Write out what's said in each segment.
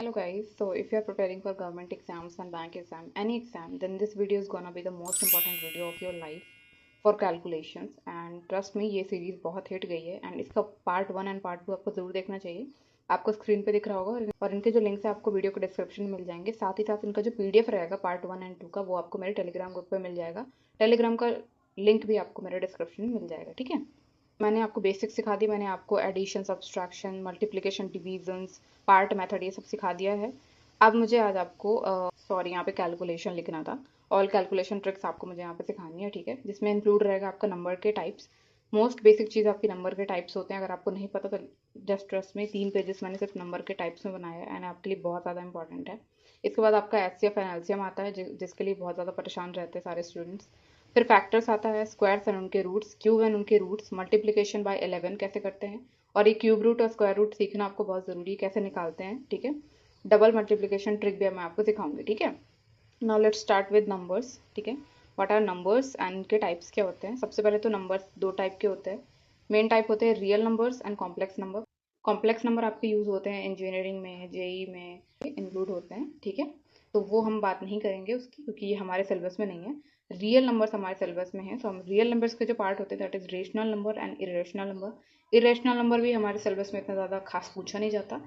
Hello guys, so if you are preparing for government exams and bank exam, any exam, then this video is gonna be the most important video of your life for calculations. And trust me, ये series बहुत hit गई है and इसका part 1 and part 2 आपको जरूर देखना चाहिए। आपको स्क्रीन पे दिख रहा होगा और इनके जो लिंक्स है आपको वीडियो को डिस्क्रिप्शन में मिल जाएंगे। साथ ही साथ इनका जो पीडीएफ रहेगा पार्ट 1 एंड 2 का, वो आपको मेरे टेलीग्राम ग्रुप पे मिल जाएगा। टेलीग्राम का लिंक भी आपको मेरे डिस्क्रिप्शन में मिल जाएगा, ठीक है। मैंने आपको बेसिक सिखा दी, मैंने आपको addition, subtraction, multiplication, divisions, part method ये सब सिखा दिया है। अब मुझे आज आपको यहाँ पे कैलकुलेशन लिखना था। ऑल कैलकुलेशन ट्रिक्स आपको मुझे यहाँ पे सिखानी है, ठीक है, जिसमें इंक्लूड रहेगा आपका नंबर के टाइप्स। मोस्ट बेसिक चीज़ आपकी नंबर के टाइप्स होते हैं। अगर आपको नहीं पता तो जस्ट ट्रस्ट में 3 पेजेस मैंने सिर्फ नंबर के टाइप्स में बनाया है एंड आपके लिए बहुत ज़्यादा इंपॉर्टेंट है। इसके बाद आपका एचसीएफ एंड एलसीएम आता है, जिसके लिए बहुत ज़्यादा परेशान रहते हैं सारे स्टूडेंट्स। फिर फैक्टर्स आता है, स्क्वायर्स एंड उनके रूट्स, क्यूब एंड उनके रूट्स, मल्टीप्लिकेशन बाय 11 कैसे करते हैं, और ये क्यूब रूट और स्क्वायर रूट सीखना आपको बहुत ज़रूरी है, कैसे निकालते हैं, ठीक है। डबल मल्टीप्लिकेशन ट्रिक भी मैं आपको सिखाऊंगी, ठीक है। Now let's start with numbers, ठीक है। व्हाट आर नंबर्स एंड इनके टाइप्स क्या होते हैं। सबसे पहले तो नंबर्स दो टाइप के होते हैं। मेन टाइप होते हैं real numbers and complex number. Complex number आपके यूज़ होते हैं इंजीनियरिंग में, जेई में इंक्लूड होते हैं, ठीक है। तो वो हम बात नहीं करेंगे उसकी, क्योंकि ये हमारे सिलेबस में नहीं है। रियल नंबर्स हमारे सिलेबस में है, तो हम रियल नंबर्स के जो पार्ट होते हैं that is rational number and irrational number. Irrational number भी हमारे सिलेबस में इतना ज़्यादा खास पूछा नहीं जाता।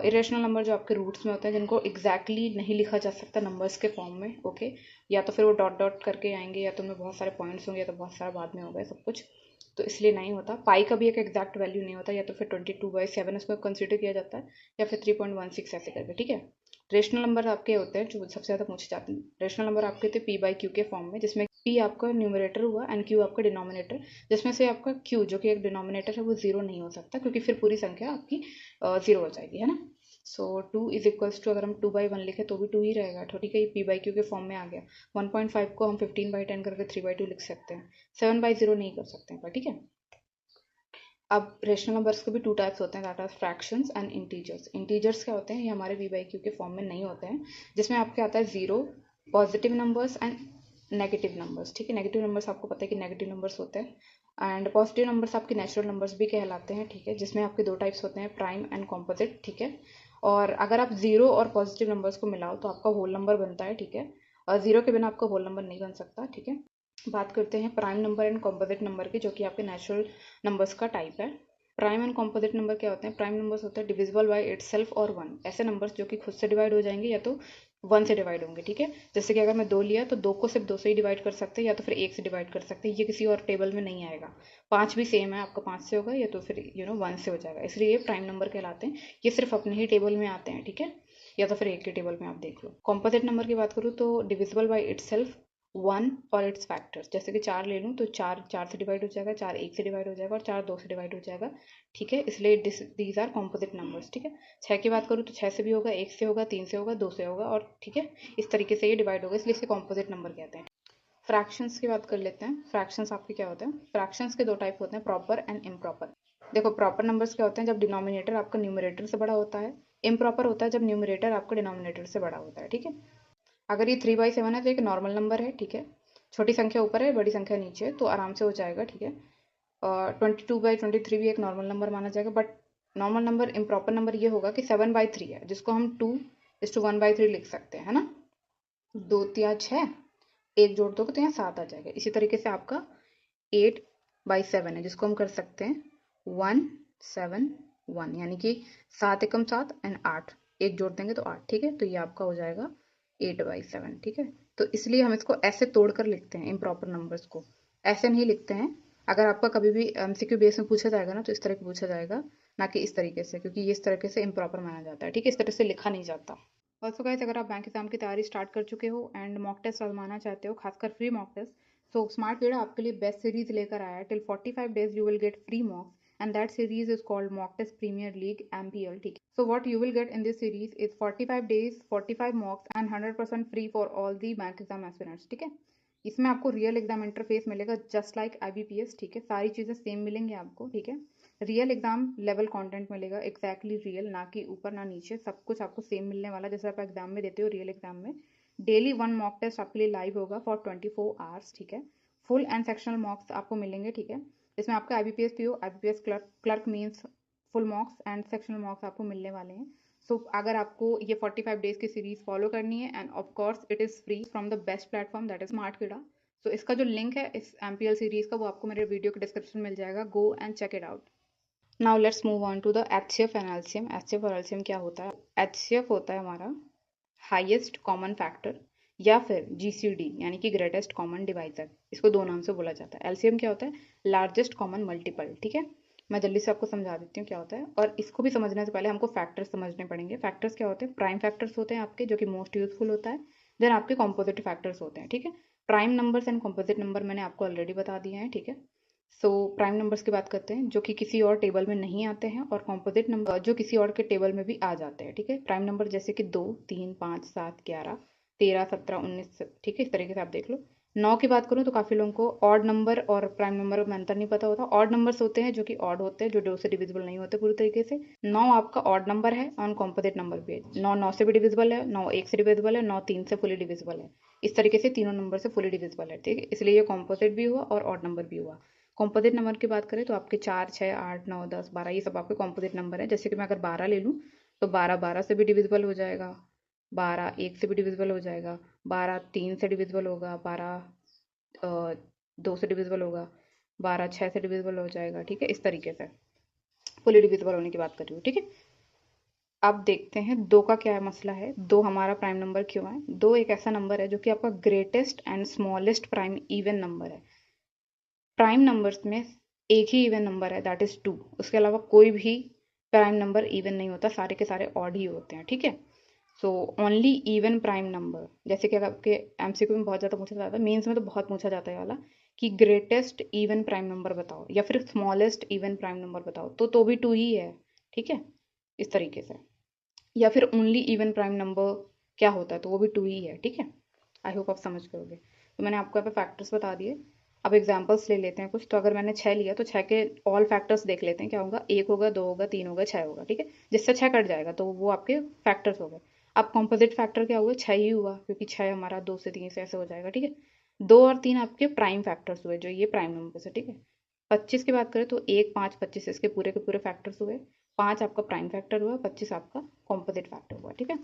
इरेशनल नंबर जो आपके रूट्स में होते हैं, जिनको एग्जैक्टली नहीं लिखा जा सकता नंबर्स के फॉर्म में, ओके। या तो फिर वो डॉट डॉट करके आएंगे, या तो उनमें बहुत सारे पॉइंट्स होंगे, या तो बहुत सारा बाद में होगा सब कुछ, तो इसलिए नहीं होता। पाई का भी एक एग्जैक्ट वैल्यू नहीं होता, या तो फिर 22/7 उसको कंसिडर किया जाता है, या फिर 3.16 ऐसे करके, ठीक है। रेशनल नंबर आपके होते हैं जो सबसे ज़्यादा पूछे जाते हैं। रेशनल नंबर आपके थे p/q के फॉर्म में, जिसमें p आपका न्यूमरेटर हुआ एंड q आपका डिनोमिनेटर, जिसमें से आपका q जो कि एक डिनोमिनेटर है वो जीरो नहीं हो सकता, क्योंकि फिर पूरी संख्या आपकी जीरो हो जाएगी, है ना। सो 2 इज इक्वल्स टू, अगर हम 2/1 लिखे तो भी 2 ही रहेगा, ठीक है। ये p/q के फॉर्म में आ गया। 1.5 को हम 15/10 करके 3/2 लिख सकते हैं। 7/0 नहीं कर सकते हैं, ठीक है। अब रेशनल नंबर्स के भी 2 टाइप्स होते हैं, that are fractions and integers. Integers क्या होते हैं, ये हमारे v/q के फॉर्म में नहीं होते हैं, जिसमें आपके आता है zero, positive numbers and negative numbers, ठीक है। नेगेटिव नंबर्स आपको पता है कि नेगेटिव नंबर्स होते हैं एंड पॉजिटिव नंबर्स आपके नेचुरल नंबर्स भी कहलाते हैं, ठीक है, जिसमें आपके 2 टाइप्स होते हैं, प्राइम एंड कॉम्पोजिट, ठीक है। और अगर आप जीरो और पॉजिटिव नंबर्स को मिलाओ तो आपका होल नंबर बनता है, ठीक है। और जीरो के बिना आपका होल नंबर नहीं बन सकता, ठीक है। बात करते हैं prime number and composite number की, जो कि आपके नेचुरल नंबर्स का टाइप है। प्राइम एंड कॉम्पोजिट नंबर क्या होते हैं। प्राइम नंबर्स होते हैं डिविजिबल बाय इटसेल्फ और 1, ऐसे नंबर्स जो कि खुद से डिवाइड हो जाएंगे या तो 1 से डिवाइड होंगे, ठीक है। जैसे कि अगर मैं 2 लिया तो 2 को सिर्फ 2 से ही डिवाइड कर सकते हैं, या तो फिर 1 से डिवाइड कर सकते हैं, ये किसी और टेबल में नहीं आएगा। 5 भी सेम है, आपका 5 से होगा, या तो फिर 1 से हो जाएगा, इसलिए ये प्राइम नंबर कहलाते हैं। ये सिर्फ अपने ही टेबल में आते हैं, ठीक है, या तो फिर एक के टेबल में आप देख लो। कॉम्पोजिट नंबर की बात करूँ तो डिविजिबल बाय इटसेल्फ, 1 और इट्स फैक्टर्स, जैसे कि 4 ले लूँ तो 4 से डिवाइड हो जाएगा, 4 1 से डिवाइड हो जाएगा, और 4 2 से डिवाइड हो जाएगा, ठीक है। इसलिए दीज आर कॉम्पोजिट नंबर्स, ठीक है। 6 की बात करूँ तो 6 से भी होगा, 1 से होगा, 3 से होगा, 2 से होगा, और ठीक है, इस तरीके से ये डिवाइड होगा, इसलिए इसे कॉम्पोजिट नंबर कहते हैं। फ्रैक्शंस की बात कर लेते हैं। फ्रैक्शंस आपके क्या होते हैं। फ्रैक्शंस के 2 टाइप होते हैं, प्रॉपर एंड इम्प्रॉपर। देखो, प्रॉपर नंबर्स क्या होते हैं, जब डिनोमिनेटर आपका न्यूमरेटर से बड़ा होता है। इम्प्रॉपर होता है जब न्यूमरेटर आपका डिनोमिनेटर से बड़ा होता है, ठीक है। अगर ये 3/7 है तो एक नॉर्मल नंबर है, ठीक है। छोटी संख्या ऊपर है, बड़ी संख्या नीचे है, तो आराम से हो जाएगा, ठीक है। 22/23 भी एक नॉर्मल नंबर माना जाएगा, but normal number improper number ये होगा कि 7/3 है, जिसको हम 2:1/3 लिख सकते हैं, है ना। 2 या 6, एक जोड़ दोगे तो यहाँ 7 आ जाएगा। इसी तरीके से आपका 8/7 है, जिसको हम कर सकते हैं 1/7/1, यानी कि 7 एकम 7 एंड 8, एक जोड़ देंगे तो 8, ठीक है। तो ये आपका हो जाएगा 8/7, ठीक है। तो इसलिए हम इसको ऐसे तोड़कर लिखते हैं, इम्प्रॉपर नंबर्स को ऐसे नहीं लिखते हैं। अगर आपका कभी भी एमसीक्यू बेस में पूछा जाएगा ना, तो इस तरह से पूछा जाएगा, ना कि इस तरीके से, क्योंकि ये इस तरीके से इम्प्रॉपर माना जाता है, ठीक है। इस तरह से लिखा नहीं जाता। ऑल्सो गाइस, अगर आप बैंक एग्जाम की तैयारी स्टार्ट कर चुके हो एंड मॉक टेस्ट आजमाना चाहते हो, खासकर free mock test, so smart leader आपके लिए बेस्ट सीरीज लेकर आया है। Till 45 days you will get free mocks and that series is called Mock Test Premier League MPL, ठीक है। So what you will get in this series is 45 days, 45 mocks and 100% free for all the bank exam aspirants, ठीक है। इसमें आपको real exam interface मिलेगा, just like IBPS, ठीक है। सारी चीज़ें सेम मिलेंगी आपको, ठीक है। रियल एग्जाम लेवल कंटेंट मिलेगा, एग्जैक्टली रियल, ना कि ऊपर ना नीचे, सब कुछ आपको सेम मिलने वाला जैसे आप एग्जाम में देते हो रियल एग्जाम में। डेली 1 मॉक टेस्ट आपके लिए लाइव होगा फॉर 24 आवर्स, ठीक है। फुल एंड सेक्शनल मॉक्स आपको मिलेंगे, ठीक है। इसमें आपका IBPS PO, IBPS clerk means full मॉक्स and sectional मॉक्स आपको मिलने वाले हैं। सो अगर आपको ये 45 डेज की सीरीज फॉलो करनी है and of course it is free from the best platform that is Smartkeeda. So इसका जो लिंक है इस MPL सीरीज का वो आपको मेरे वीडियो के डिस्क्रिप्शन में मिल जाएगा, go and check it out. Now let's move on to the HCF and LCM। HCF और LCM क्या होता है? HCF होता है हमारा हाईएस्ट कॉमन फैक्टर या फिर GCD यानी कि ग्रेटेस्ट कॉमन डिवाइजर, इसको दो नाम से बोला जाता है। LCM क्या होता है? Largest common multiple. ठीक है, मैं जल्दी से आपको समझा देती हूँ क्या होता है, और इसको भी समझने से पहले हमको फैक्टर्स समझने पड़ेंगे। फैक्टर्स क्या होते हैं? प्राइम फैक्टर्स होते हैं आपके, जो कि मोस्ट यूजफुल होता है। देन आपके कॉम्पोजिट फैक्टर्स होते हैं। ठीक है, prime numbers and composite number मैंने आपको ऑलरेडी बता दिए हैं। ठीक है, सो प्राइम नंबर्स की बात करते हैं जो कि किसी और टेबल में नहीं आते हैं, और कॉम्पोजिट नंबर जो किसी और के टेबल में भी आ जाते हैं। ठीक है, प्राइम नंबर जैसे कि 2, 3, 5, 7, 11, 13, 17, 19। ठीक है, इस तरीके से आप देख लो। 9 की बात करूँ तो काफ़ी लोगों को ऑड नंबर और प्राइम नंबर में अंतर नहीं पता होता। ऑड नंबर्स होते हैं जो कि ऑड होते हैं, जो 2 से डिविजिबल नहीं होते पूरी तरीके से। 9 आपका ऑड नंबर है और कॉम्पोजिट नंबर भी है। 9 9 से भी डिविजिबल है, 9 1 से डिविजिबल है, 9 3 से फुली डिविजिबल है। इस तरीके से तीनों नंबर से फुली डिविजिबल है। ठीक है, इसलिए ये कॉम्पोजिट भी हुआ और ऑड नंबर भी हुआ। कॉम्पोजिट नंबर की बात करें तो आपके 4, 6, 8, 9, 10, 12 ये सब आपके कॉम्पोजिट नंबर है। जैसे कि मैं अगर 12 ले लूँ तो 12 12 से भी डिविजिबल हो जाएगा, 12 1 से भी डिविजिबल हो जाएगा, 12 3 से डिविजिबल होगा, 12 2 से डिविजिबल होगा, 12 6 से डिविजिबल हो जाएगा। ठीक है, इस तरीके से फुली डिविजिबल होने की बात कर रही हूँ। ठीक है, अब देखते हैं दो का क्या मसला है। दो हमारा प्राइम नंबर क्यों है? दो एक ऐसा नंबर है जो कि आपका greatest and smallest prime even number है। प्राइम नंबर्स में एक ही इवन नंबर है, दैट इज 2। उसके अलावा कोई भी प्राइम नंबर इवन नहीं होता, सारे के सारे ऑड ही होते हैं। ठीक है, so only even prime number. जैसे कि अगर आपके MCQ में बहुत ज़्यादा पूछा जाता है, मेंस में तो बहुत पूछा जाता है ये वाला, कि ग्रेटेस्ट इवन प्राइम नंबर बताओ या फिर स्मॉलेस्ट इवन प्राइम नंबर बताओ, तो भी 2 ही है। ठीक है, इस तरीके से। या फिर ओनली इवन प्राइम नंबर क्या होता है, तो वो भी 2 ही है। ठीक है, आई होप आप समझ गए। तो मैंने आपको यहाँ पे फैक्टर्स बता दिए। अब एग्जांपल्स ले लेते हैं कुछ। तो अगर मैंने 6 लिया तो 6 के ऑल फैक्टर्स देख लेते हैं क्या होगा। 1 होगा, 2 होगा, 3 होगा, 6 होगा। ठीक है, जिससे 6 कट जाएगा तो वो आपके फैक्टर्स हो गए। अब कॉम्पोजिट फैक्टर क्या हुआ? 6 ही हुआ, क्योंकि 6 हमारा 2 से 3 से ऐसे हो जाएगा। ठीक है, 2 और 3 आपके प्राइम फैक्टर्स हुए, जो ये प्राइम नंबर है। ठीक है, 25 की बात करें तो 1 5 25 इसके पूरे के पूरे फैक्टर्स हुए। 5 आपका प्राइम फैक्टर हुआ, 25 आपका कॉम्पोजिट फैक्टर हुआ। ठीक है,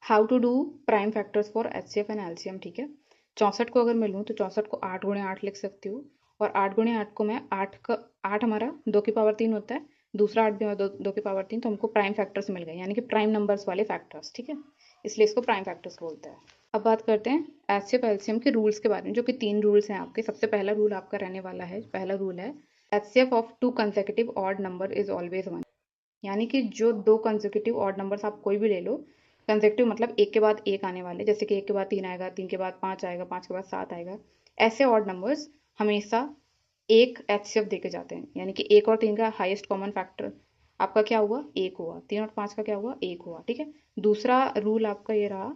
how to do prime factors for HCF and LCM। ठीक है, 64 को अगर मैं लूँ तो 64 को 8 गुणे 8 लिख सकती हूँ, और 8 गुणे 8 को मैं 8 हमारा 2 की पावर 3 होता है, दूसरा 8 भी हमारा 2 की पावर 3, तो हमको प्राइम फैक्टर्स मिल गए, यानी कि प्राइम नंबर्स वाले फैक्टर्स। ठीक है, इसलिए इसको प्राइम फैक्टर्स बोलते हैं। अब बात करते हैं HCF LCM के रूल्स के बारे में, जो कि 3 रूल्स हैं आपके। सबसे पहला रूल आपका रहने वाला है, पहला रूल है HCF of 2 consecutive odd number is always 1। यानी कि जो 2 कंसेक्यूटिव ऑड नंबर्स आप कोई भी ले लो, कंसेक्यूटिव मतलब एक के बाद एक आने वाले, जैसे कि 1 के बाद 3 आएगा, 3 के बाद 5 आएगा, 5 के बाद 7 आएगा, ऐसे ऑड नंबर्स हमेशा एक HCF देके जाते हैं। यानी कि 1 और 3 का हाईएस्ट कॉमन फैक्टर आपका क्या हुआ? 1 हुआ। 3 और 5 का क्या हुआ? 1 हुआ। ठीक है, दूसरा रूल आपका ये रहा,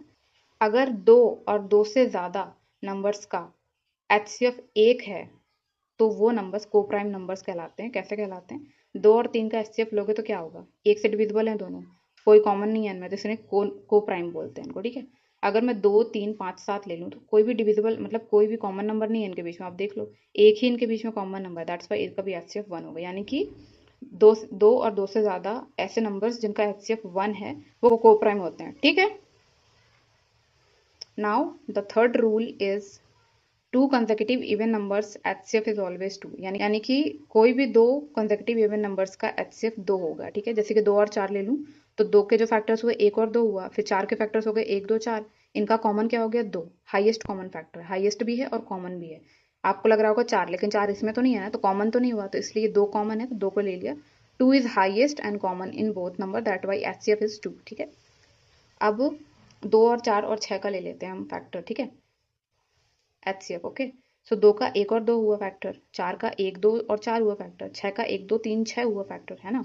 अगर 2 और 2 से ज़्यादा नंबर्स का HCF 1 है तो वो नंबर्स को प्राइम नंबर्स कहलाते हैं। कैसे कहलाते हैं? 2 और 3 का HCF लोगे तो क्या होगा? 1 से डिविजिबल है दोनों, कोई कॉमन नहीं है इनमें, तो इसलिए को प्राइम बोलते हैं इनको। ठीक है, अगर मैं 2 3 5 7 ले लूँ तो कोई भी डिविजिबल मतलब कोई भी कॉमन नंबर नहीं है इनके बीच में। आप देख लो, एक ही इनके बीच में कॉमन नंबर है, दैट्स वाई इनका भी HCF 1 होगा। यानी कि दो और 2 से ज़्यादा ऐसे नंबर्स जिनका HCF 1 है वो को प्राइम होते हैं। ठीक है, now the third rule is 2 consecutive even numbers HCF is always 2। यानी कि कोई भी 2 consecutive even numbers का HCF 2 होगा। ठीक है, जैसे कि 2 और 4 ले लूँ तो 2 के जो फैक्टर्स हुए 1 और 2 हुआ, फिर 4 के फैक्टर्स हो गए 1 2 4, इनका कॉमन क्या हो गया? 2। हाईएस्ट कॉमन फैक्टर, हाईएस्ट भी है और कॉमन भी है। आपको लग रहा होगा 4, लेकिन 4 इसमें तो नहीं है ना, तो कॉमन तो नहीं हुआ, तो इसलिए 2 कॉमन है तो 2 को ले लिया। 2 is highest and common in both number, that why HCF is 2। ठीक है, अब 2 और 4 और 6 का ले लेते हैं हम फैक्टर। ठीक है, HCF ओके। सो 2 का 1 और 2 हुआ फैक्टर, 4 का 1 2 और 4 हुआ फैक्टर, 6 का 1 2 3 6 हुआ फैक्टर, है ना।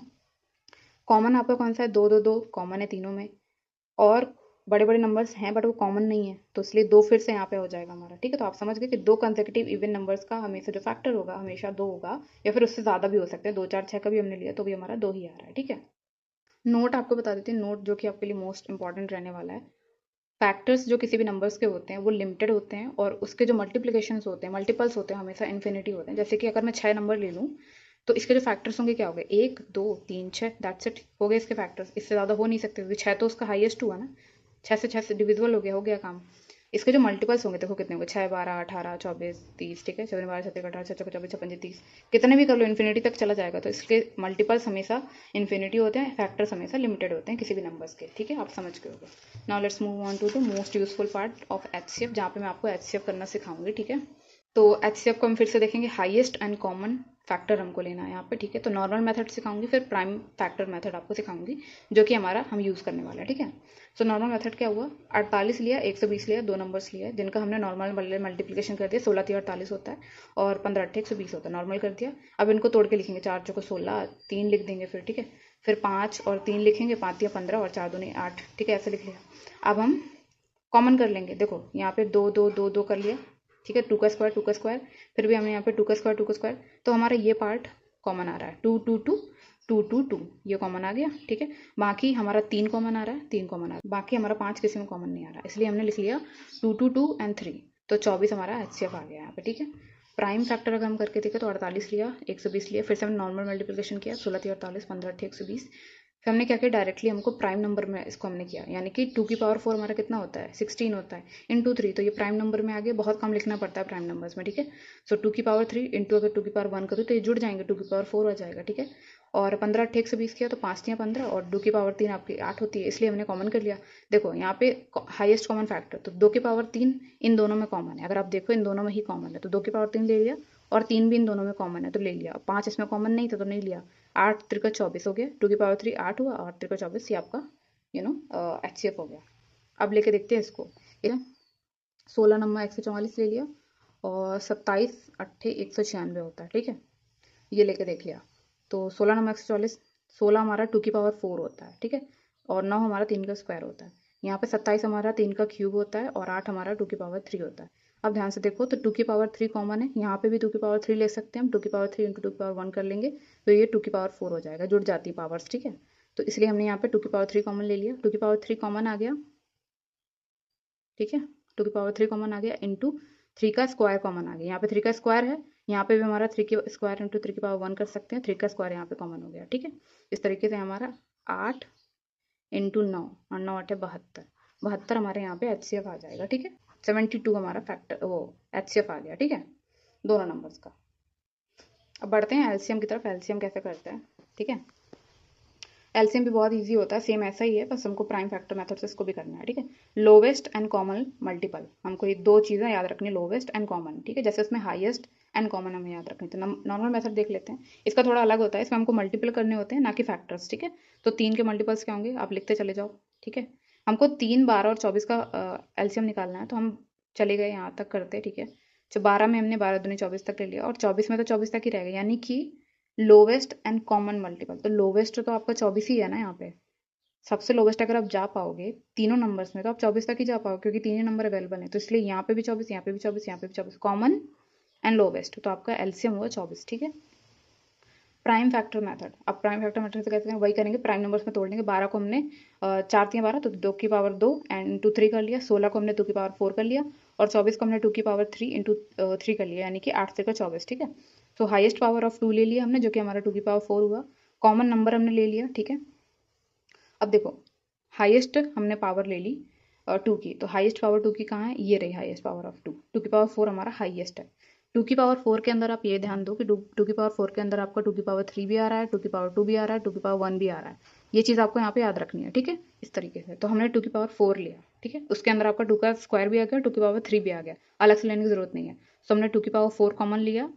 कॉमन आपका कौन सा है? 2 2 2 कॉमन है तीनों में, और बड़े बड़े नंबर्स हैं बट वो कॉमन नहीं है, तो इसलिए 2 फिर से यहाँ पे हो जाएगा हमारा। ठीक है, तो आप समझ गए कि 2 कंसेक्यूटिव इवन नंबर्स का हमेशा जो फैक्टर होगा हमेशा 2 होगा, या फिर उससे ज़्यादा भी हो सकते हैं। 2 4 6 का भी हमने लिया तो भी हमारा 2 ही आ रहा है। ठीक है, नोट आपको बता देते हैं, नोट जो कि आपके लिए मोस्ट इंपॉर्टेंट रहने वाला है। फैक्टर्स जो किसी भी नंबर्स के होते हैं वो लिमिटेड होते हैं, और उसके जो मल्टीप्लिकेशंस होते हैं, मल्टीपल्स होते हैं, हमेशा इन्फिनिटी होते हैं। जैसे कि अगर मैं 6 नंबर ले लूँ तो इसके जो फैक्टर्स होंगे क्या हो गए, 1 2 3 6, दैट्स इट, हो गए इसके फैक्टर्स, इससे ज़्यादा हो नहीं सकते क्योंकि 6 तो उसका हाईएस्ट हुआ ना, 6 से डिविजिबल हो गया काम। इसके जो मल्टीपल्स होंगे देखो कितने होंगे, 6 12 18 24 30, ठीक है, 7 12 17 18 6 24 56 30, कितने भी कर लो इन्फिनिटी तक चला जाएगा। तो इसके मल्टीपल्स हमेशा इन्फिनिटी होते हैं, फैक्टर्स हमेशा लिमिटेड होते हैं किसी भी नंबर्स के, ठीक है, आप समझ गए होगे। Now let's move on to the most useful part of HCF, जहाँ पे मैं आपको एचसीएफ करना सिखाऊंगी, ठीक है। तो एचसीएफ को हम फिर से देखेंगे, हाईएस्ट एंड कॉमन फैक्टर हमको लेना है यहाँ पे, ठीक है। तो नॉर्मल मेथड सिखाऊंगी, फिर प्राइम फैक्टर मेथड आपको सिखाऊंगी जो कि हमारा हम यूज़ करने वाला है, ठीक है। सो नॉर्मल मेथड क्या हुआ, 48 लिया, 120 लिया, दो नंबर्स लिया जिनका हमने नॉर्मल मल्टीप्लिकेशन कर दिया, 16 3 48 होता है और 15 8 120 होता है, नॉर्मल कर दिया। अब इनको तोड़ के लिखेंगे, 4 चौको 16, 3 लिख देंगे फिर, ठीक है, फिर 5 और 3 लिखेंगे, 5 या 15 और 4 दूनी 8, ठीक है, ऐसे लिख लिया। अब हम कॉमन कर लेंगे, देखो यहाँ पे 2 2 2 2 कर लिया, ठीक है, 2 का स्क्वायर, फिर भी हमने यहाँ पे 2 का स्क्वायर, तो हमारा ये पार्ट कॉमन आ रहा है, 2 2 2 2 2 2, ये कॉमन आ गया, ठीक है। बाकी हमारा 3 कॉमन आ रहा है, 3 कॉमन आ रहा है, बाकी हमारा 5 किसी में कॉमन नहीं आ रहा, इसलिए हमने लिख लिया 2 2 2 एंड 3, तो 24 हमारा एचसीएफ आ गया यहाँ पे, ठीक है। प्राइम फैक्टर अगर हम करके देखें तो 48 लिया, 120 लिया, फिर से हमने नॉर्मल मल्टीप्लिकेशन किया, 16 3 48 15 8 120, फिर हमने क्या किया, डायरेक्टली हमको प्राइम नंबर में इसको हमने किया, यानी कि 2 की पावर 4 हमारा कितना होता है, 16 होता है, इंटू 3, तो ये प्राइम नंबर में आ गया, बहुत कम लिखना पड़ता है प्राइम नंबर्स में, ठीक है। सो 2 की पावर 3 इंटू अगर 2 की पावर 1 करूँ तो ये जुड़ जाएंगे, 2 की पावर 4 आ जाएगा, ठीक है। और 15 8 120 किया तो 5 या 15 और 2 की पावर 3 आपकी 8 होती है, इसलिए हमने कॉमन कर लिया। देखो यहाँ पे हाईएस्ट कॉमन फैक्टर, तो 2 की पावर 3 इन दोनों में कॉमन है, अगर आप देखो इन दोनों में ही कॉमन है, तो 2 की पावर 3 ले लिया और 3 भी इन दोनों में कॉमन है तो ले लिया, 5 इसमें कॉमन नहीं था तो नहीं लिया, 8 3 24 हो गया, 2 की पावर 3 8 हुआ और 3 24, ये आपका एचसीएफ हो गया। अब लेके देखते हैं इसको, 16 नंबर 144 ले लिया और 27 8 196 होता है, ठीक है, ये लेके देख लिया। तो 16 नंबर 144, 16 हमारा 2 की पावर 4 होता है, ठीक है, और 9 हमारा 3 का स्क्वायर होता है, यहाँ पे 27 हमारा 3 का क्यूब होता है और 8 हमारा 2 की पावर 3 होता है। अब ध्यान से देखो, तो 2 की पावर 3 कॉमन है, यहाँ पे भी 2 की पावर 3 ले सकते हैं हम, 2 की पावर 3 इंटू 2 की पावर 1 कर लेंगे तो ये 2 की पावर 4 हो जाएगा, जुड़ जाती है पावर्स, ठीक है। तो इसलिए हमने यहाँ पे 2 की पावर 3 कॉमन ले लिया, 2 की पावर 3 कॉमन आ गया, ठीक है, 2 की पावर 3 कॉमन आ गया, इंटू 3 का स्क्वायर कॉमन आ गया, यहाँ पे 3 का स्क्वायर है, यहाँ पे भी हमारा 3 की स्क्वायर इंटू 3 की पावर 1 कर सकते हैं, 3 का स्क्वायर यहाँ पे कॉमन हो गया, ठीक है। इस तरीके से हमारा 8 इंटू 9 और 9 8 72, 72 हमारे यहाँ पे एचसीएफ आ जाएगा, ठीक है। 72 हमारा फैक्टर वो एचसीएफ आ गया, ठीक है, दोनों नंबर्स का। अब बढ़ते हैं एलसीएम की तरफ, एलसीएम कैसे करते हैं, ठीक है। एलसीएम भी बहुत इजी होता है, सेम ऐसा ही है, बस हमको प्राइम फैक्टर मेथड से इसको भी करना है, ठीक है। लोवेस्ट एंड कॉमन मल्टीपल, हमको ये दो चीज़ें याद रखनी, लोवेस्ट एंड कॉमन, ठीक है, जैसे उसमें हाईएस्ट एंड कॉमन हमें याद रखनी। तो नॉर्मल मेथड देख लेते हैं, इसका थोड़ा अलग होता है, इसमें हमको मल्टीपल करने होते हैं ना कि फैक्टर्स, ठीक है। तो 3 के मल्टीपल्स क्या होंगे, आप लिखते चले जाओ, ठीक है। हमको 3 12 और 24 का एलसीएम निकालना है, तो हम चले गए यहाँ तक करते, ठीक है। तो 12 में हमने 12 दूनी 24 तक ले लिया और 24 में तो 24 तक ही रहेगा, यानी कि लोवेस्ट एंड कॉमन मल्टीपल, तो लोवेस्ट तो आपका 24 ही है ना, यहाँ पे सबसे लोवेस्ट अगर आप जा पाओगे तीनों नंबर्स में तो आप 24 तक ही जा पाओगे, क्योंकि तीन ही नंबर अवेलेबल है, तो इसलिए यहाँ पे भी 24, यहाँ पे भी 24, यहाँ पे भी 24, कॉमन एंड लोवेस्ट, तो आपका एलसीएम हुआ 24, ठीक है। प्राइम फैक्टर मेथड, अब प्राइम फैक्टर मेथड से कैसे वही करेंगे, प्राइम नंबर्स में तोड़ लेंगे, 12 को हमने 4 3 12 तो 2 की पावर 2 एंड इंटू 3 कर लिया, 16 को हमने 2 की पावर 4 कर लिया और 24 को हमने 2 की पावर 3 इंटू 3 कर लिया, यानी कि 8 3 का 24, ठीक है। तो हाईएस्ट पावर ऑफ 2 ले लिया हमने, जो कि हमारा 2 की पावर 4 हुआ, कॉमन नंबर हमने ले लिया, ठीक है। अब देखो हाईएस्ट हमने पावर ले ली 2 की, तो हाईएस्ट पावर 2 की कहाँ है, ये रही हाईएस्ट पावर ऑफ 2, 2 की पावर 4 हमारा हाईएस्ट है। 2 की पावर 4 के अंदर आप ये ध्यान दो कि 2 की पावर 4 के अंदर आपका 2 की पावर 3 भी आ रहा है, 2 की पावर 2 भी आ रहा है, 2 की पावर 1 भी आ रहा है, ये चीज़ आपको यहाँ पे याद रखनी है, ठीक है। इस तरीके से तो हमने 2 की पावर 4 लिया, ठीक है, उसके अंदर आपका 2 का स्क्वायर भी आ गया, 2 की पावर 3 भी आ गया, अलग से लेने की जरूरत नहीं है। तो हमने 2 की पावर 4 कॉमन लिया,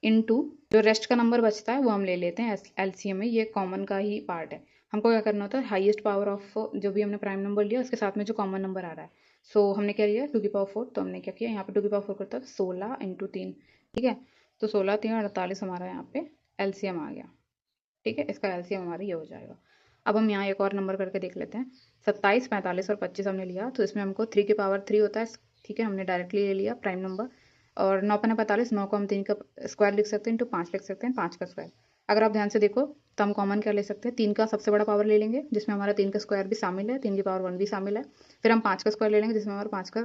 इनटू जो रेस्ट का नंबर बचता है वो हम ले लेते हैं एलसीएम में, ये कॉमन का ही पार्ट है। हमको क्या करना होता है, हाईएस्ट पावर ऑफ जो भी हमने प्राइम नंबर लिया उसके साथ में जो कॉमन नंबर आ रहा है, सो हमने क्या लिया 2 की पावर 4, तो हमने क्या किया यहाँ पे 2 की पावर 4 करता है 16 इंटू 3, ठीक है, तो 16 3 48 हमारा यहाँ पे एलसीएम आ गया, ठीक है, इसका एलसीएम हमारा ये हो जाएगा। अब हम यहाँ एक और नंबर करके देख लेते हैं, 27 45 और 25 हमने लिया, तो इसमें हमको 3 की पावर 3 होता है, ठीक है, हमने डायरेक्टली ले लिया प्राइम नंबर, और 9 पन्ने 45, 9 को हम 3 का स्क्वायर लिख सकते हैं, इंटू 5 लिख सकते हैं, 5 का स्क्वायर। अगर आप ध्यान से देखो तो हम कॉमन क्या ले सकते हैं, 3 का सबसे बड़ा पावर ले लेंगे जिसमें हमारा 3 का स्क्वायर भी शामिल है, 3 की पावर 1 भी शामिल है, फिर हम 5 का स्क्वायर ले लेंगे जिसमें हमारा 5 का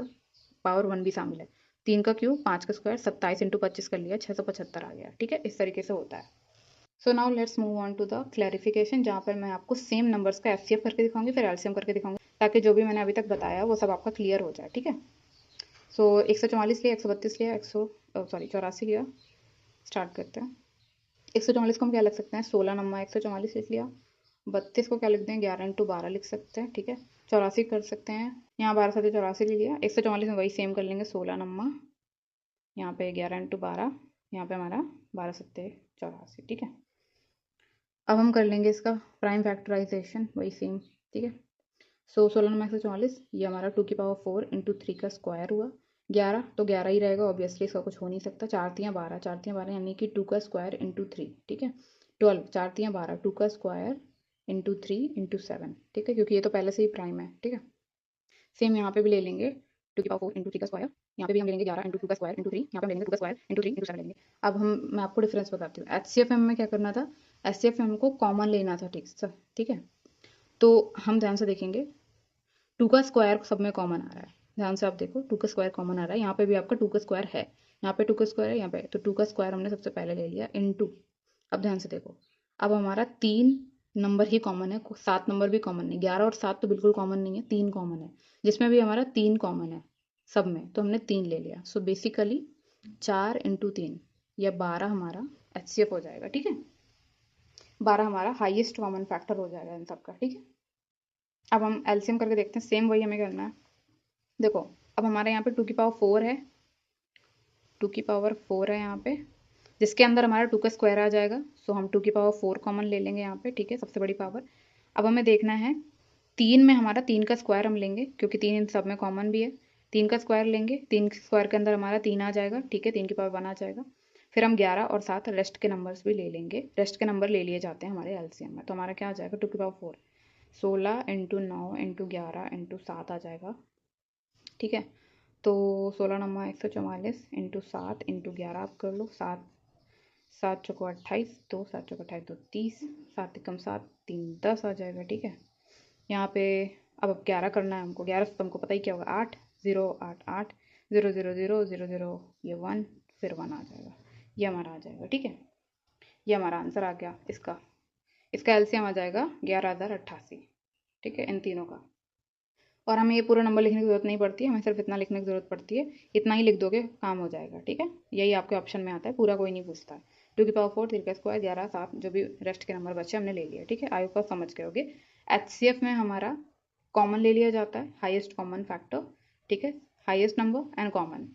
पावर 1 भी शामिल है, 3 का क्यूब 5 का स्क्वायर 27 इंटू 25 कर लिया, 675 आ गया, ठीक है, इस तरीके से होता है। So now let's move on to the clarification, जहाँ पर मैं आपको सेम नंबर्स का एचसीएफ करके दिखाऊंगी, फिर एलसीएम करके दिखाऊंगी, ताकि जो भी मैंने अभी तक बताया वो सब आपका क्लियर हो जाए, ठीक है। सो 144 लिया, 132 लिया, 84 लिया। स्टार्ट करते हैं। 144 को हम क्या लिख सकते हैं, 16 नंबर 144 लिख लिया। 32 को क्या लिख दें, 11 इंटू 12 लिख सकते हैं, ठीक है। 84 कर सकते हैं, यहाँ 12 साथ 84 ले लिया। 144 में वही सेम कर लेंगे, 16 नंबर, यहाँ पे 11 इंटू 12, यहाँ पे हमारा 12 सत्ते 84, ठीक है। अब हम कर लेंगे इसका प्राइम फैक्टराइजेशन, वही सेम, ठीक है। सो 16 नंबर 144, ये हमारा 2 की पावर 4 इंटू 3 का स्क्वायर हुआ। 11 तो 11 ही रहेगा, ऑब्वियसली इसका कुछ हो नहीं सकता। 4 तियाँ 12, 4 तियाँ 12 यानी कि 2 का स्क्वायर इंटू 3, ठीक है। 12, 4 तियाँ 12, 2 का स्क्वायर इंटू 3 इंटू 7, ठीक है, क्योंकि ये तो पहले से ही प्राइम है, ठीक है। सेम यहाँ पे भी ले लेंगे 2 की पावर 4 इंटू 3 का स्क्वायर, यहाँ पे भी हम ले लेंगे 11 इंटू 2 का स्क्वायर इंटू 3, यहाँ पे हम लेंगे 2 का स्क्वायर इंटू 3 इंटू 7 लेंगे। अब मैं आपको डिफरेंस बताती हूँ। HCFM में क्या करना था, HCFM को कॉमन लेना था, ठीक है। तो हम ध्यान से देखेंगे, 2 का स्क्वायर सब में कॉमन आ रहा है, ध्यान से आप देखो, 2 का स्क्वायर कॉमन आ रहा है, यहाँ पे भी आपका 2 का स्क्वायर है, यहाँ पे 2 का स्क्वायर है, यहाँ पे तो 2 का स्क्वायर हमने सबसे पहले ले लिया इनटू। अब ध्यान से देखो, अब हमारा 3 नंबर ही कॉमन है, 7 नंबर भी कॉमन नहीं, 11 और 7 तो बिल्कुल कॉमन नहीं है, 3 कॉमन है, जिसमें भी हमारा 3 कॉमन है सब में, तो हमने 3 ले लिया। सो बेसिकली 4 इंटू 3 या 12 हमारा HCF हो जाएगा, ठीक है। 12 हमारा हाईएस्ट कॉमन फैक्टर हो जाएगा इन सबका, ठीक है। अब हम एलसीएम करके देखते हैं, सेम वही हमें करना है। देखो, अब हमारे यहाँ पे 2 की पावर 4 है, 2 की पावर 4 है यहाँ पे, जिसके अंदर हमारा 2 का स्क्वायर आ जाएगा। सो हम 2 की पावर 4 कॉमन ले लेंगे यहाँ पे, ठीक है, सबसे बड़ी पावर। अब हमें देखना है 3 में हमारा 3 का स्क्वायर हम लेंगे, क्योंकि 3 इन सब में कॉमन भी है। 3 का स्क्वायर लेंगे, 3 के स्क्वायर के अंदर हमारा 3 आ जाएगा, ठीक है, 3 की पावर 1 आ जाएगा। फिर हम 11 और 7 रेस्ट के नंबर्स भी ले लेंगे, रेस्ट के नंबर ले लिए जाते हैं हमारे एलसीएम में। तो हमारा क्या आ जाएगा, 2 की पावर 4, 16 इंटू 9 इंटू 11 इंटू 7 आ जाएगा, ठीक है। तो 16 नंबर 144 इंटू 7 इंटू 11 आप कर लो, 7 7 चौको 28, 2 7 चौको 28, 2 30, 7 एकम 7, 3 10 आ जाएगा, ठीक है। यहाँ पे अब 11 करना है हमको, 11 से तो हमको पता ही क्या होगा, 8 0 8 8 0 0 0 0 0, ये 1, फिर 1 आ जाएगा, ये हमारा आ जाएगा, ठीक है। ये हमारा आंसर आ गया इसका। इसका एलसीएम आ जाएगा 11,088, ठीक है, इन तीनों का। और हमें ये पूरा नंबर लिखने की जरूरत नहीं पड़ती है, हमें सिर्फ इतना लिखने की जरूरत पड़ती है, इतना ही लिख दोगे काम हो जाएगा, ठीक है। यही आपके ऑप्शन में आता है, पूरा कोई नहीं पूछता है। 2 की पावर 4, 3 का स्क्वायर, 11 7 जो भी रेस्ट के नंबर बचे हमने ले लिया, ठीक है। आई होप आप समझ गए होगे। HCF में हमारा कॉमन ले लिया जाता है, हाइएस्ट कॉमन फैक्टर, ठीक है, हाइएस्ट नंबर एंड कॉमन।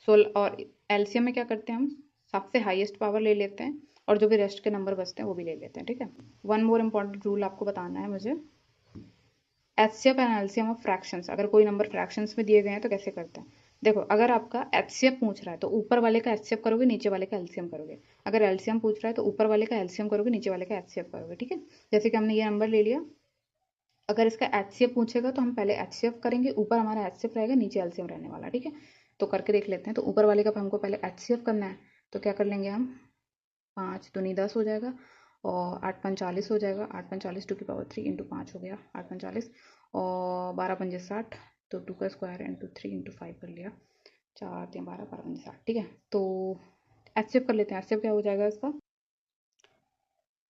सो और एलसीएम में क्या करते हैं, हम सबसे हाईएस्ट पावर ले लेते हैं, और जो भी रेस्ट के नंबर बचते हैं वो भी ले लेते हैं, ठीक है। वन मोर इम्पॉर्टेंट रूल आपको बताना है मुझे, HCF and LCM of fractions. अगर कोई नंबर फ्रैक्शंस में दिए गए हैं तो कैसे करते हैं, देखो, अगर आपका HCF पूछ रहा है तो ऊपर वाले का HCF करोगे, नीचे वाले का LCM करोगे। अगर LCM पूछ रहा है तो ऊपर वाले का LCM करोगे, नीचे वाले का HCF करोगे, ठीक है। जैसे कि हमने ये नंबर ले लिया, अगर इसका HCF पूछेगा तो हम पहले HCF करेंगे, ऊपर हमारा HCF रहेगा, नीचे LCM रहने वाला, ठीक है। तो करके देख लेते हैं। तो ऊपर वाले का हमको पहले HCF करना है, तो क्या कर लेंगे हम, 5 दूनी 10 हो जाएगा, और 8 पंच 40 हो जाएगा, 8 पंच 40, 2 की पावर 3 इंटू 5 हो गया, 8 पंच 40, और 12 पंजे 60, तो 2 का स्क्वायर इंटू 3 इंटू 5 कर लिया, 4 3 12 12 पंजे 60, ठीक है। तो HCF कर लेते हैं, HCF क्या हो जाएगा इसका,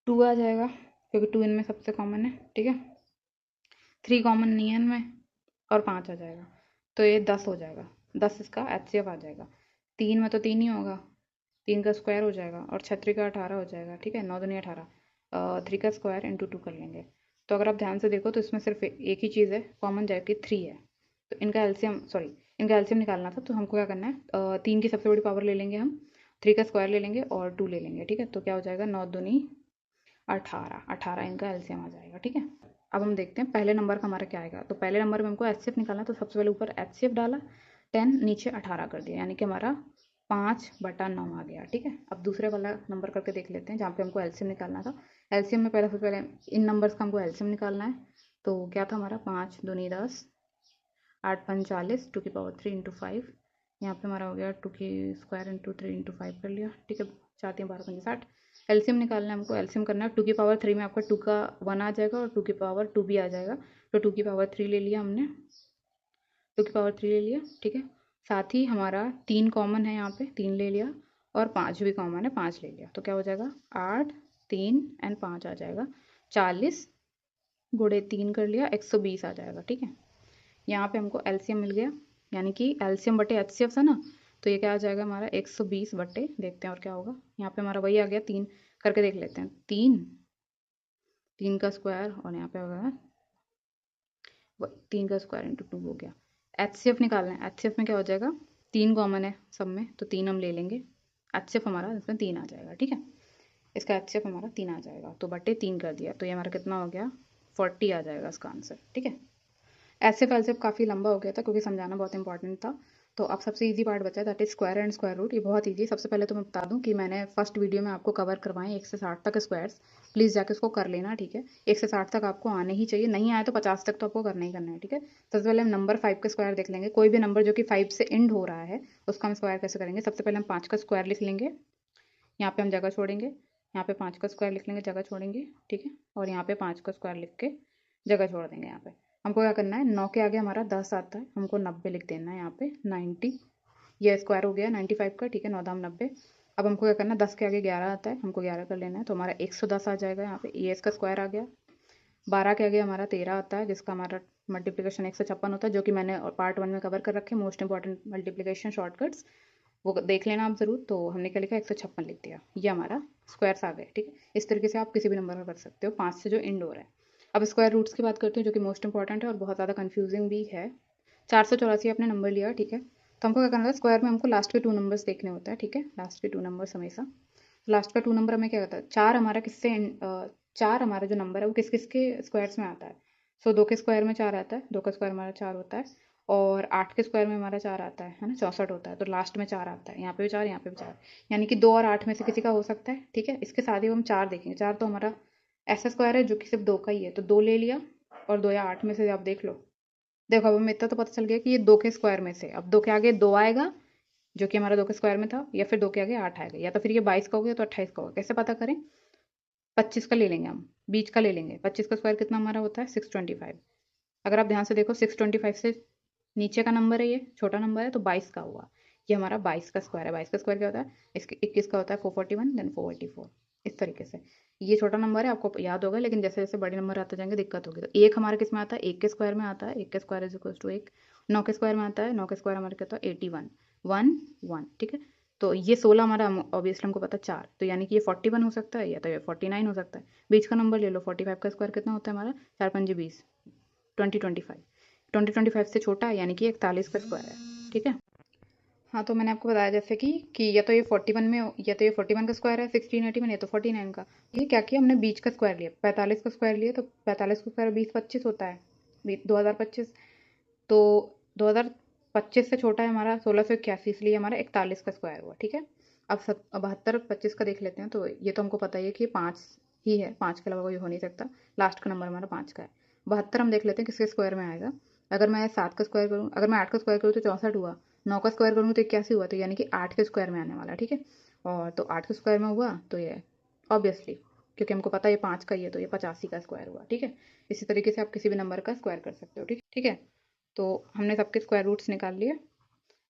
2 आ जाएगा, क्योंकि 2 इनमें सबसे कॉमन है, ठीक है। 3 कॉमन नहीं है इनमें, और 5 आ जाएगा, तो ये 10 हो जाएगा, 10 इसका HCF आ जाएगा। 3 में तो 3 ही होगा, 3 का स्क्वायर हो जाएगा, और 6 का 18 हो जाएगा, ठीक है, 9 दूनी 18, 3 का स्क्वायर इंटू 2 कर लेंगे। तो अगर आप ध्यान से देखो तो इसमें सिर्फ एक ही चीज़ है कॉमन, जाएगी 3 है, तो इनका एलसीएम निकालना था, तो हमको क्या करना है, 3 की सबसे बड़ी पावर ले लेंगे हम, 3 का स्क्वायर ले लेंगे और 2 ले लेंगे, ठीक है। तो क्या हो जाएगा, 9 दूनी 18, 18 इनका एलसीएम आ जाएगा, ठीक है। अब हम देखते हैं पहले नंबर का हमारा क्या आएगा। तो पहले नंबर में हमको HCF निकालना है, तो सबसे पहले ऊपर HCF डाला, 10 नीचे 18 कर दिया, यानी कि हमारा 5/9 आ गया, ठीक है। अब दूसरे वाला नंबर करके देख लेते हैं, जहाँ पे हमको एलसीएम निकालना था। एलसीएम में सबसे पहले इन नंबर्स का हमको एलसीएम निकालना है। तो क्या था हमारा, 5 दूनी 10, 8 पंच 40, 2 की पावर 3 इंटू 5, यहाँ पे हमारा हो गया 2 की स्क्वायर इंटू 3 इंटू 5 कर लिया, ठीक है। 4 3 12 पंजे 60। एलसीएम निकालना है हमको, एलसीएम करना है, 2 की पावर 3 में आपका 2 का 1 आ जाएगा, और 2 की पावर 2 भी आ जाएगा, तो 2 की पावर 3 ले लिया हमने, 2 की पावर 3 ले लिया, ठीक है। साथ ही हमारा 3 कॉमन है यहाँ पे, 3 ले लिया, और 5 भी कॉमन है, 5 ले लिया, तो क्या हो जाएगा 8 3 एंड 5 आ जाएगा 40 गुणे 3 कर लिया 120 आ जाएगा। ठीक है, यहाँ पे हमको एलसीएम मिल गया, यानी कि एलसीएम बटे एचसीएफ था ना, तो ये क्या आ जाएगा हमारा 120 बटे, देखते हैं और क्या होगा। यहाँ पे हमारा वही आ गया, 3 करके देख लेते हैं। 3 का स्क्वायर और यहाँ पे होगा 3 का स्क्वायर इंटू 2 हो गया। एचसीएफ निकालना है, एचसीएफ में क्या हो जाएगा, 3 कॉमन है सब में, तो 3 हम ले लेंगे। एचसीएफ हमारा इसमें 3 आ जाएगा। ठीक है, इसका एचसीएफ हमारा 3 आ जाएगा, तो बटे 3 कर दिया, तो ये हमारा कितना हो गया, 40 आ जाएगा इसका आंसर। ठीक है, एचसीएफ एलसीएफ काफ़ी लंबा हो गया था क्योंकि समझाना बहुत इंपॉर्टेंट था। तो अब सबसे इजी पार्ट बचा है, that is square and square root. ये बहुत इजी। सबसे पहले तो मैं बता दूं कि मैंने फर्स्ट वीडियो में आपको कवर करवाएं 1 से 60 तक स्क्वायर्स, प्लीज़ जाके उसको कर लेना। ठीक है, 1 से 60 तक आपको आने ही चाहिए, नहीं आए तो 50 तक तो आपको करना ही करना है। ठीक है, सबसे पहले हम नंबर 5 का स्क्वायर देख लेंगे। कोई भी नंबर जो कि 5 से एंड हो रहा है उसका हम स्क्वायर कैसे करेंगे। सबसे पहले हम 5 का स्क्वायर लिख लेंगे, यहाँ पे हम जगह छोड़ेंगे, यहाँ पे 5 का स्क्वायर लिख लेंगे, जगह छोड़ेंगे। ठीक है, और यहाँ पे 5 का स्क्वायर लिख के जगह छोड़ देंगे। यहाँ पे हमको क्या करना है, 9 के आगे हमारा 10 आता है, हमको 90 लिख देना है। यहाँ पे 90, ये स्क्वायर हो गया 95 का। ठीक है, 9 दाम 90। अब हमको क्या करना है, 10 के आगे 11 आता है, हमको 11 कर लेना है, तो हमारा 110 आ जाएगा। यहाँ पे ये इसका स्क्वायर आ गया। 12 के आगे हमारा 13 आता है, जिसका हमारा मल्टीप्लिकेशन 156 होता है, जो कि मैंने पार्ट 1 में कवर कर रखे, मोस्ट इंपॉर्टेंट मल्टीप्लिकेशन शॉर्टकट्स, वो देख लेना आप ज़रूर। तो हमने क्या लिखा, 156 लिख दिया, ये हमारा स्क्वायर्स आ गए। ठीक है, इस तरीके से आप किसी भी नंबर का कर सकते हो 5 से जो इंड हो रहा है। अब स्क्वायर रूट्स की बात करते हैं, जो कि मोस्ट इंपॉर्टेंट है और बहुत ज़्यादा कंफ्यूजिंग भी है। 484 आपने नंबर लिया। ठीक है, तो हमको क्या करना है, स्क्वायर में हमको लास्ट के 2 नंबर्स देखने होता है। ठीक है, लास्ट के 2 नंबर्स हमेशा, लास्ट का 2 नंबर हमें क्या होता है, 4 हमारा किससे 4 हमारा जो नंबर है वो किस किस के स्क्वायर्स में आता है। सो 2 के स्क्वायर में 4 आता है, 2 का स्क्वायर हमारा 4 होता है, और 8 के स्क्वायर में हमारा 4 आता है ना, 64 होता है, तो लास्ट में 4 आता है। यहाँ पे भी 4, यहाँ पे भी 4, यानी कि 2 और 8 में से किसी का हो सकता है। ठीक है, इसके साथ ही हम 4 देखेंगे। 4 तो हमारा ऐसा स्क्वायर है जो कि सिर्फ 2 का ही है, तो 2 ले लिया, और 2 या 8 में से आप देख लो। देखो अब हमें इतना तो पता चल गया कि ये 2 के स्क्वायर में से, अब 2 के आगे 2 आएगा जो कि हमारा 2 के स्क्वायर में था, या फिर 2 के आगे 8 आएगा, या तो फिर ये 22 का हो गया तो 28 का होगा। कैसे पता करें, 25 का ले लेंगे हम, बीच का ले लेंगे। 25 का स्क्वायर कितना हमारा होता है, 625। अगर आप ध्यान से देखो 625 से नीचे का नंबर है, ये छोटा नंबर है, तो 22 का हुआ। ये हमारा 22 का स्क्वायर है। 22 का स्क्वायर क्या होता है, इसके 21 का होता है 441, देन 484। इस तरीके से ये छोटा नंबर है, आपको याद होगा, लेकिन जैसे जैसे बड़े नंबर आते जाएंगे दिक्कत होगी। तो एक हमारे किस में आता है, 1 के स्क्वायर में आता है, 1 के स्क्वायर इज इक्वल टू 1। 9 के स्क्वायर में आता है, 9 के स्क्वायर हमारे क्या होता है 81, 1 1। ठीक है, तो ये 16 हमारा ऑब्वियसली हमको पता 4, तो यानी कि ये 41 हो सकता है, या तो ये 49 हो सकता है। बीच का नंबर ले लो, 45 का स्क्वायर कितना होता है हमारा, 4 पंजे 20, 2025। 2025 से छोटा है, यानी कि 41 का स्क्वायर है। ठीक है, हाँ तो मैंने आपको बताया जैसे कि या तो ये 41 में, या तो ये 41 का स्क्वायर है 1681, या तो 49 का। ये क्या किया हमने, बीच का स्क्वायर लिया, 45 का स्क्वायर लिया, तो 45 का स्क्वायर 20 25 होता है, 2025। तो 2025 से छोटा है हमारा 1681, इसलिए हमारा 41 का स्क्वायर हुआ। ठीक है, अब 72 25 का देख लेते हैं। तो ये तो हमको पता ही है कि 5 ही है, 5 के अलावा कोई हो नहीं सकता, लास्ट का नंबर हमारा 5 का है। 72 हम देख लेते हैं किसके स्क्वायर में आएगा। अगर मैं 7 का स्क्वायर करूँ, अगर मैं 8 का स्क्वायर करूँ तो 64 हुआ, 9 का स्क्वायर करूँगी तो 81 हुआ, तो यानी कि 8 के स्क्वायर में आने वाला। ठीक है, और तो 8 के स्क्वायर में हुआ तो ये ऑब्वियसली, क्योंकि हमको पता है ये 5 का ही है, तो ये 85 का स्क्वायर हुआ। ठीक है, इसी तरीके से आप किसी भी नंबर का स्क्वायर कर सकते हो। ठीक ठीक है, तो हमने सबके स्क्वायर रूट्स निकाल लिए।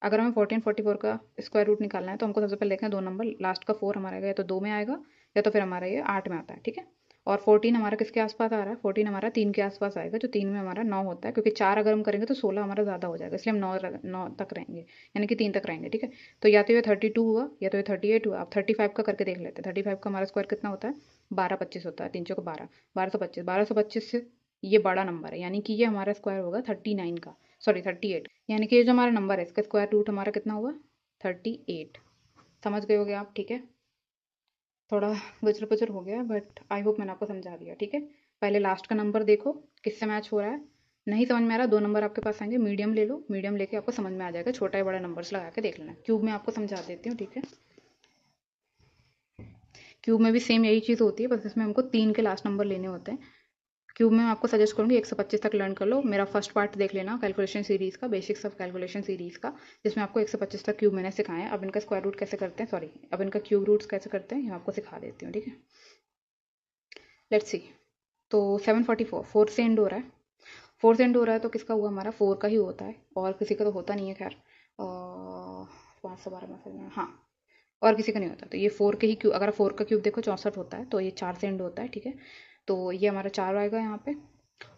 अगर हमें 14 44 का स्क्वायर रूट निकालना है, तो हमको सबसे पहले देखना है 2 नंबर, लास्ट का 4 हमारा आएगा, या तो 2 में आएगा, या तो फिर हमारा ये 8 में आता है। ठीक है, और 14 हमारा किसके आसपास आ रहा है, 14 हमारा 3 के आसपास आएगा, जो 3 में हमारा 9 होता है, क्योंकि 4 अगर हम करेंगे तो 16 हमारा ज़्यादा हो जाएगा, इसलिए हम 9 तक रहेंगे, यानी कि 3 तक रहेंगे। ठीक है, तो या तो ये 32 हुआ, या तो ये 38 हुआ। आप 35 का करके देख लेते हैं। 35 का हमारा स्क्वायर कितना होता है, 1225 होता है, 3 चौको 12, 1225। 1225 से ये बड़ा नंबर है, यानी कि ये हमारा स्क्वायर होगा 39 का, सॉरी 38, यानी कि ये जो हमारा नंबर है इसका स्क्वायर रूट हमारा कितना हुआ, 38। समझ गए होगे आप। ठीक है, थोड़ा गुजर पुजर हो गया, बट आई होप मैंने आपको समझा दिया। ठीक है, पहले लास्ट का नंबर देखो किससे मैच हो रहा है। नहीं समझ में आ रहा, 2 नंबर आपके पास आएंगे, मीडियम ले लो, मीडियम लेके आपको समझ में आ जाएगा, छोटा या बड़ा नंबर्स लगा के देख लेना। क्यूब में आपको समझा देती हूँ। ठीक है, क्यूब में भी सेम यही चीज़ होती है, बस इसमें हमको 3 के लास्ट नंबर लेने होते हैं। क्यूब में मैं आपको सजेस्ट करूँगी 125 तक लर्न कर लो। मेरा फर्स्ट पार्ट देख लेना कैलकुलेशन सीरीज़ का, बेसिक्स ऑफ कैलकुलेशन सीरीज़ का, जिसमें आपको 125 तक क्यूब मैंने सिखाया है। अब इनका स्क्वायर रूट कैसे करते हैं, सॉरी अब इनका क्यूब रूट्स कैसे करते हैं, ये आपको सिखा देती हूँ। ठीक है, लेट्स सी। तो 744 4 से एंड हो रहा है, 4 से एंड हो रहा है, तो किसका हुआ, हमारा 4 का ही होता है, और किसी का तो होता नहीं है। खैर 512 में, हाँ, और किसी का नहीं होता। तो ये 4 के ही क्यूब, अगर 4 का क्यूब देखो 64 होता है, तो ये 4 से एंड होता है, ठीक है। तो ये हमारा 4 आएगा यहाँ पे।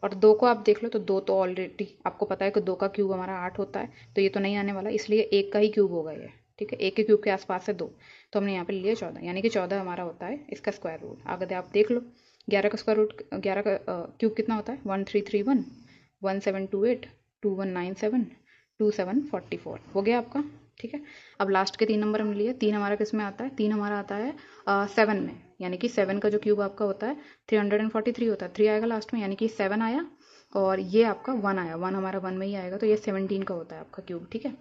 और 2 को आप देख लो तो 2 तो ऑलरेडी आपको पता है कि 2 का क्यूब हमारा 8 होता है, तो ये तो नहीं आने वाला, इसलिए 1 का ही क्यूब होगा ये, ठीक है। 1 के क्यूब के आसपास है 2, तो हमने यहाँ पे लिया 14, यानी कि 14 हमारा होता है इसका स्क्वायर रूट। अगर आप देख लो 11 का स्क्वायर रूट, 11 का क्यूब कितना होता है, 1331, 1728, 2197, 2744 हो गया आपका, ठीक है। अब लास्ट के 3 नंबर हमने लिए। 3 हमारा किस में आता है, 3 हमारा आता है 7 में, यानी कि 7 का जो क्यूब आपका होता है 343 होता है, 3 आएगा लास्ट में, यानी कि 7 आया। और ये आपका 1 आया, 1 हमारा 1 में ही आएगा, तो ये 17 का होता है आपका क्यूब, ठीक है।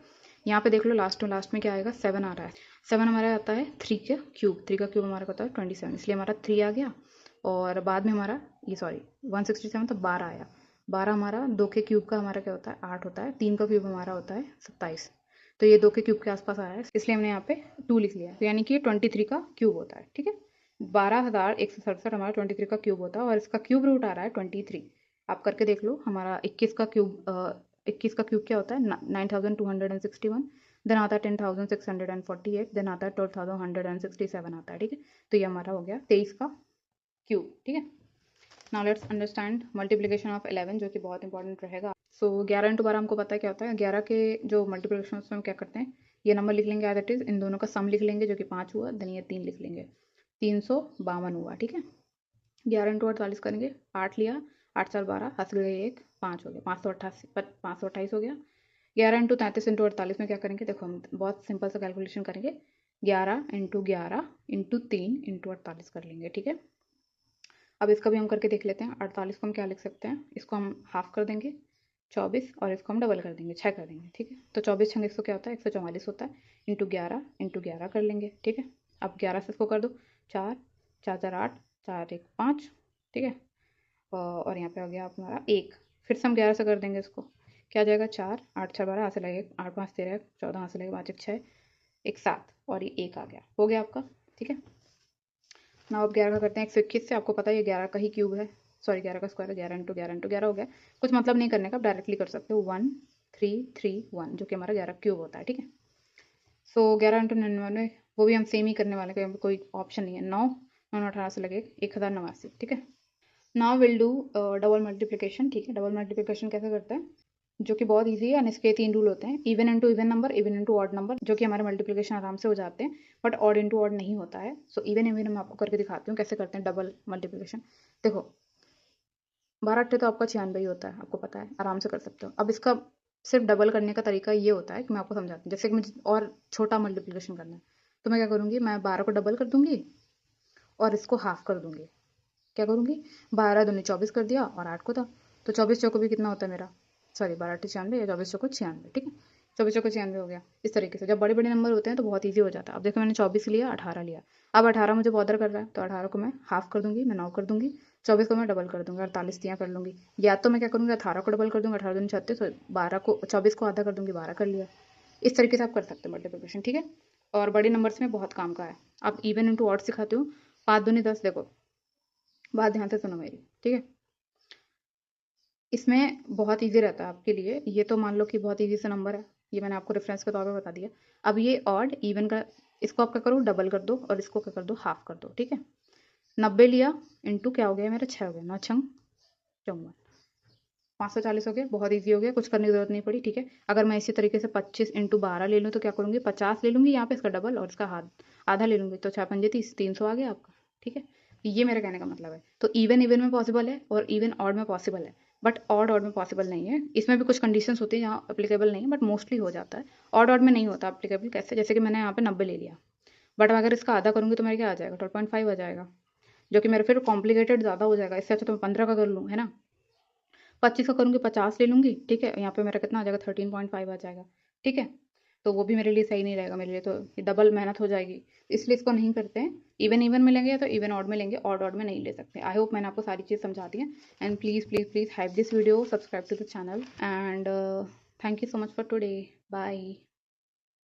यहाँ पे देख लो लास्ट में क्या आएगा, 7 आ रहा है। 7 हमारा आता है 3 का क्यूब, 3 का क्यूब हमारा होता है 27, इसलिए हमारा 3 आ गया। और बाद में हमारा ये 167 तो 12 आया। 12 हमारा 2 के क्यूब का हमारा क्या होता है, 8 होता है। 3 का क्यूब हमारा होता है 27, तो ये 2 के क्यूब के आसपास आया है, इसलिए हमने यहाँ पे 2 लिख लिया, तो यानी कि ये 23 का क्यूब होता है, ठीक है। 12,167 हमारा 23 का क्यूब होता है, और इसका क्यूब रूट आ रहा है 23। आप करके देख लो, हमारा 21 का क्यूब क्या होता है, 9261, देन आता है 10,648, देन आता है 12,167 आता है, ठीक है। तो ये हमारा हो गया 23 का क्यूब, ठीक है। Now let's understand multiplication of 11, जो कि बहुत इंपॉर्टेंट रहेगा। सो 11 इंटू 12 हमको पता है क्या होता है। 11 के जो मल्टीप्लिकेशन में हम क्या करते हैं, ये नंबर लिख लेंगे एज इट इज, इन दोनों का सम लिख लेंगे जो कि 5 हुआ, देन ये 3 लिख लेंगे, 352 हुआ, ठीक है। 11 इंटू 48 करेंगे, 8 लिया, 8 4 12, हासिल गए 1, 5 हो गया, 528 हो गया। 11 इंटू 33 इंटू 48 में क्या करेंगे, देखो हम बहुत सिंपल सा कैलकुलेशन करेंगे, 11 इंटू 11 इंटू 3 इंटू 48 कर लेंगे, ठीक है। अब इसका भी हम करके देख लेते हैं। 48 को हम क्या लिख सकते हैं, इसको हम हाफ कर देंगे 24, और इसको हम डबल कर देंगे 6 कर देंगे, ठीक है। तो 24 छंग 100 क्या होता है, 144 होता है, इंटू 11 कर लेंगे, ठीक है। अब 11 से इसको कर दो, 4 4 4 8, 4 1 5, ठीक है। और यहाँ पे हो गया हमारा 1, फिर से हम 11 से कर देंगे इसको, क्या आ जाएगा, 4 8 6 12, यहाँ से लगे 8 5 13 14, यहाँ से लगे 5 1 6 1 7, और ये 1 आ गया, हो गया आपका, ठीक है। ना आप 11 का करते हैं 121 से, आपको पता है ये 11 का ही क्यूब है, सॉरी 11 का स्क्वायर है, 11 इंटू 11 इंटू 11 हो गया। कुछ मतलब नहीं करने का, आप डायरेक्टली कर सकते हो, 1 3 3 1, जो कि हमारा 11 क्यूब होता है, ठीक है। सो 11 इंटू 99, वो भी हम सेम ही करने वाले हैं, कोई ऑप्शन नहीं है। 9 9 18 से लगे 1089, ठीक है। Now will do double multiplication, ठीक है। डबल मल्टीप्लिकेशन कैसे करते हैं, जो कि बहुत ईजी है, एंड इसके 3 रूल होते हैं, even into even number, even into odd number, जो कि हमारे मल्टीप्लिकेशन आराम से हो जाते हैं, बट ऑड इंटू ऑड नहीं होता है। सो इवन इवन मैं आपको करके दिखाती हूँ कैसे करते हैं डबल मल्टीप्लिकेशन। देखो 12 अट्ठे तो आपका 96 ही होता है, आपको पता है, आराम से कर सकते हो। अब इसका सिर्फ डबल करने का तरीका ये होता है कि मैं आपको समझाती हूँ, जैसे कि मुझे और छोटा मल्टीप्लिकेशन करना है, तो मैं क्या करूँगी, मैं 12 को डबल कर दूंगी और इसको हाफ कर दूंगी। क्या करूँगी, 12 दूनी 24 कर दिया, और 8 को था, तो 24 चौको भी कितना होता है मेरा, सॉरी 12 अट्ठे 96 या 24 चौको 96, ठीक है। 24 चौको 96 हो गया। इस तरीके से जब बड़े बड़े नंबर होते हैं तो बहुत ईजी हो जाता है। अब देखो मैंने 24 लिया, 18 लिया, अब 18 मुझे बॉदर कर रहा है, तो 18 को मैं हाफ कर दूंगी, मैं 9 कर दूंगी, 24 को मैं डबल कर दूंगी, 48 दियाँ कर लूँगी, या तो मैं क्या करूँगी 18 को डबल कर दूँगी, 18 दूनी 36, 12 को 24 को आधा कर दूँगी, 12 कर लिया। इस तरीके से आप कर सकते हो मल्टीप्लिकेशन, ठीक है। और बड़े नंबर्स में बहुत काम का है। अब इवन इंटू ऑड सिखाती हूँ, 5 दूनी 10, देखो बात ध्यान से सुनो मेरी, ठीक है। इसमें बहुत इजी रहता है आपके लिए, ये तो मान लो कि बहुत इजी सा नंबर है, ये मैंने आपको रेफरेंस के तौर पे बता दिया। अब ये ऑड इवन का, इसको आप क्या करो, डबल कर दो, और इसको क्या कर दो, हाफ कर दो, ठीक है। 90 लिया, इंटू क्या हो गया मेरा, 6 हो गया, 9 छंग 54, 540 हो गया, बहुत ईजी हो गया, कुछ करने की जरूरत नहीं पड़ी, ठीक है। अगर मैं इसी तरीके से 25 इंटू 12 ले लूँ तो क्या करूँगी, 50 ले लूँगी यहाँ पे, इसका डबल, और इसका हाथ आधा ले लूँगी, तो 6 पंजे 30, 300 आ गया आपका, ठीक है। ये मेरा कहने का मतलब है। तो इवन इवन में पॉसिबल है, और इवन ऑड में पॉसिबल है, बट ऑड ऑड में पॉसिबल नहीं है। इसमें भी कुछ कंडीशंस होती है जहाँ अप्लीकेबल नहीं है, बट मोस्टली हो जाता है। ऑड ऑड में नहीं होता अप्लीकेबल, कैसे, जैसे कि मैंने यहाँ पे 90 ले लिया, बट अगर इसका आधा करूँगी तो मेरा क्या आ जाएगा, 12.5 आ जाएगा, जो कि मेरा फिर कॉम्प्लिकेटेड ज़्यादा हो जाएगा। इससे अच्छा तो मैं 15 का कर लूँ, है ना। 25 का करूँगी 50 ले लूँगी, ठीक है, यहाँ पे मेरा कितना आ जाएगा, 13.5 आ जाएगा, ठीक है। तो वो भी मेरे लिए सही नहीं रहेगा, मेरे लिए तो ये डबल मेहनत हो जाएगी, इसलिए इसको नहीं करते हैं। इवन इवन में लेंगे या तो इवन ऑड में लेंगे, ऑड ऑड में नहीं ले सकते। आई होप मैंने आपको सारी चीज़ समझा दी है, and please please please have this video, subscribe to the channel, and thank you so much for today, bye.